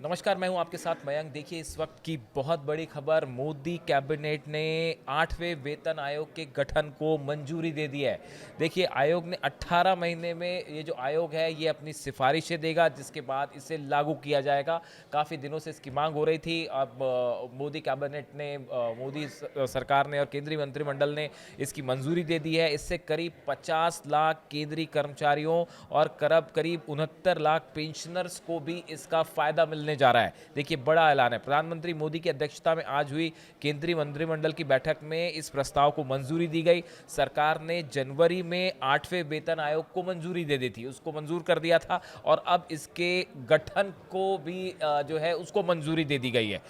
नमस्कार, मैं हूं आपके साथ मयंक। देखिए, इस वक्त की बहुत बड़ी खबर, मोदी कैबिनेट ने 8वें वेतन आयोग के गठन को मंजूरी दे दी है। देखिए, आयोग ने 18 महीने में ये जो आयोग है ये अपनी सिफारिशें देगा, जिसके बाद इसे लागू किया जाएगा। काफ़ी दिनों से इसकी मांग हो रही थी। अब मोदी कैबिनेट ने, मोदी सरकार ने और केंद्रीय मंत्रिमंडल ने इसकी मंजूरी दे दी है। इससे करीब 50 लाख केंद्रीय कर्मचारियों और करीब 69 लाख पेंशनर्स को भी इसका फायदा मिलने जा रहा है। देखिए, बड़ा ऐलान है। प्रधानमंत्री मोदी की अध्यक्षता में आज हुई केंद्रीय मंत्रिमंडल की बैठक में इस प्रस्ताव को मंजूरी दी गई। सरकार ने जनवरी में 8वें वेतन आयोग को मंजूरी दे दी थी, उसको मंजूर कर दिया था और अब इसके गठन को भी जो है उसको मंजूरी दे दी गई है।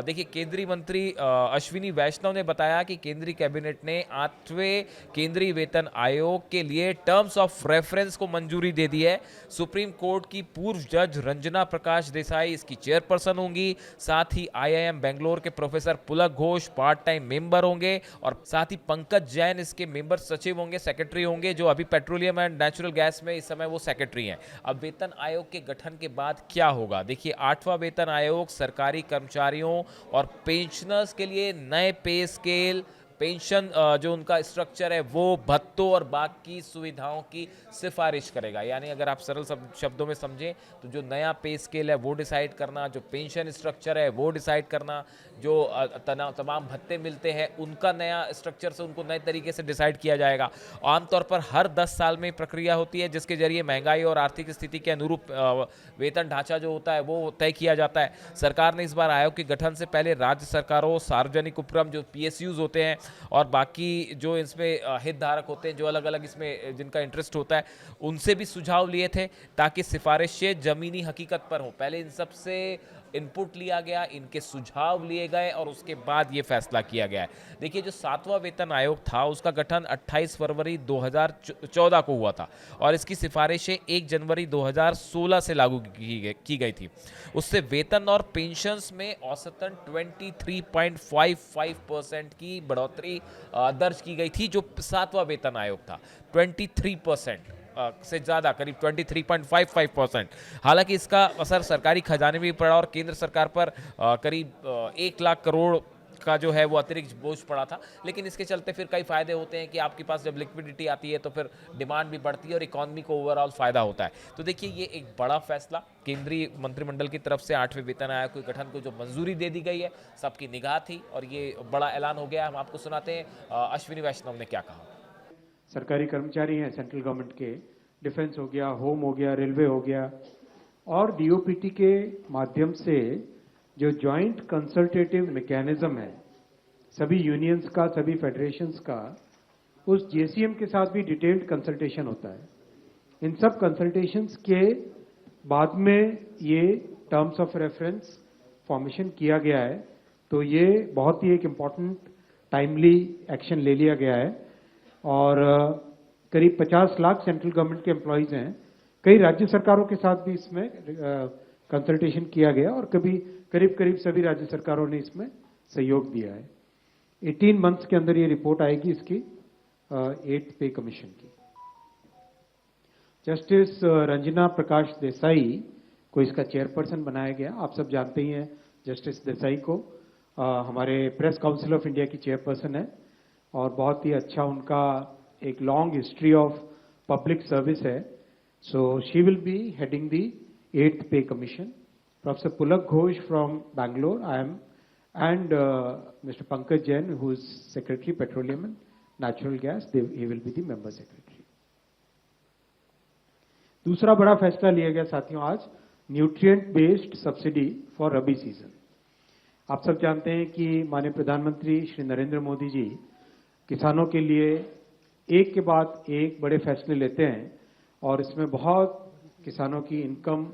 देखिए, केंद्रीय मंत्री अश्विनी वैष्णव ने बताया कि केंद्रीय कैबिनेट ने 8वें केंद्रीय वेतन आयोग के लिए टर्म्स ऑफ रेफरेंस को मंजूरी दे दी है। सुप्रीम कोर्ट की पूर्व जज रंजना प्रकाश देसाई इसकी चेयरपर्सन होंगी। साथ ही आईआईएम बेंगलोर के professor Pulak Ghosh part time member होंगे और साथ ही पंकज जैन इसके मेंबर सचिव होंगे, सेक्रेटरी होंगे, जो अभी पेट्रोलियम एंड नेचुरल गैस में इस समय वो सेक्रेटरी हैं। अब वेतन आयोग के गठन के बाद क्या होगा? देखिए, 8वां वेतन आयोग सरकारी कर्मचारियों और पेंशनर्स के लिए नए पे स्केल, पेंशन जो उनका स्ट्रक्चर है वो, भत्तों और बाकी सुविधाओं की सिफारिश करेगा। यानी अगर आप सरल शब्दों में समझें तो जो नया पे स्केल है वो डिसाइड करना, जो पेंशन स्ट्रक्चर है वो डिसाइड करना, जो तमाम भत्ते मिलते हैं उनका नया स्ट्रक्चर से उनको नए तरीके से डिसाइड किया जाएगा। आमतौर पर हर 10 साल में प्रक्रिया होती है, जिसके जरिए महंगाई और आर्थिक स्थिति के अनुरूप वेतन ढांचा जो होता है वो तय किया जाता है। सरकार ने इस बार आयोग के गठन से पहले राज्य सरकारों, सार्वजनिक उपक्रम जो पीएसयूज होते हैं और बाकी जो इसमें हितधारक होते हैं, जो अलग अलग इसमें जिनका इंटरेस्ट होता है, उनसे भी सुझाव लिए थे ताकि सिफारिशें जमीनी हकीकत पर हो। पहले इन सब से इनपुट लिया गया, इनके सुझाव लिए गए और उसके बाद ये फैसला किया गया है। देखिए, जो 7वां वेतन आयोग था उसका गठन 28 फरवरी 2014 को हुआ था और इसकी सिफारिशें 1 जनवरी 2016 से लागू की गई थी। उससे वेतन और पेंशन्स में औसतन 23.55% की बढ़ोतरी दर्ज की गई थी। जो 7वां वेतन आयोग था, 23% से ज़्यादा, करीब 23.55%। हालांकि इसका असर सरकारी खजाने में भी पड़ा और केंद्र सरकार पर करीब 1 लाख करोड़ का जो है वो अतिरिक्त बोझ पड़ा था। लेकिन इसके चलते फिर कई फायदे होते हैं कि आपके पास जब लिक्विडिटी आती है तो फिर डिमांड भी बढ़ती है और इकोनॉमी को ओवरऑल फायदा होता है। तो देखिए, ये एक बड़ा फैसला केंद्रीय मंत्रिमंडल की तरफ से 8वें वेतन आयोग के गठन को जो मंजूरी दे दी गई है, सबकी निगाह थी और ये बड़ा ऐलान हो गया। हम आपको सुनाते हैं अश्विनी वैष्णव ने क्या कहा। सरकारी कर्मचारी हैं सेंट्रल गवर्नमेंट के, डिफेंस हो गया, होम हो गया, रेलवे हो गया, और डीओपीटी के माध्यम से जो जॉइंट कंसल्टेटिव मैकेनिज्म है सभी यूनियंस का, सभी फेडरेशंस का, उस जेसीएम के साथ भी डिटेल्ड कंसल्टेशन होता है। इन सब कंसल्टेशंस के बाद में ये टर्म्स ऑफ रेफरेंस फॉर्मेशन किया गया है। तो ये बहुत ही एक इम्पॉर्टेंट टाइमली एक्शन ले लिया गया है और करीब 50 लाख सेंट्रल गवर्नमेंट के एम्प्लॉयज हैं। कई राज्य सरकारों के साथ भी इसमें कंसल्टेशन किया गया और करीब सभी राज्य सरकारों ने इसमें सहयोग दिया है। 18 मंथ्स के अंदर ये रिपोर्ट आएगी इसकी 8th पे कमीशन की। जस्टिस रंजना प्रकाश देसाई को इसका चेयरपर्सन बनाया गया। आप सब जानते ही हैं जस्टिस देसाई को, हमारे प्रेस काउंसिल ऑफ इंडिया की चेयरपर्सन है और बहुत ही अच्छा उनका एक long history of public service है। So she will be heading the 8th pay commission. Professor Pulak Ghosh from Bangalore, I M, and Mr. Pankaj Jain, who is Secretary Petroleum and Natural Gas, he will be the member secretary. दूसरा बड़ा फैसला लिया गया साथियों आज, nutrient based subsidy for rabi season. आप सब जानते हैं कि माननीय प्रधानमंत्री श्री नरेंद्र मोदी जी किसानों के लिए एक के बाद एक बड़े फैसले लेते हैं और इसमें बहुत किसानों की इनकम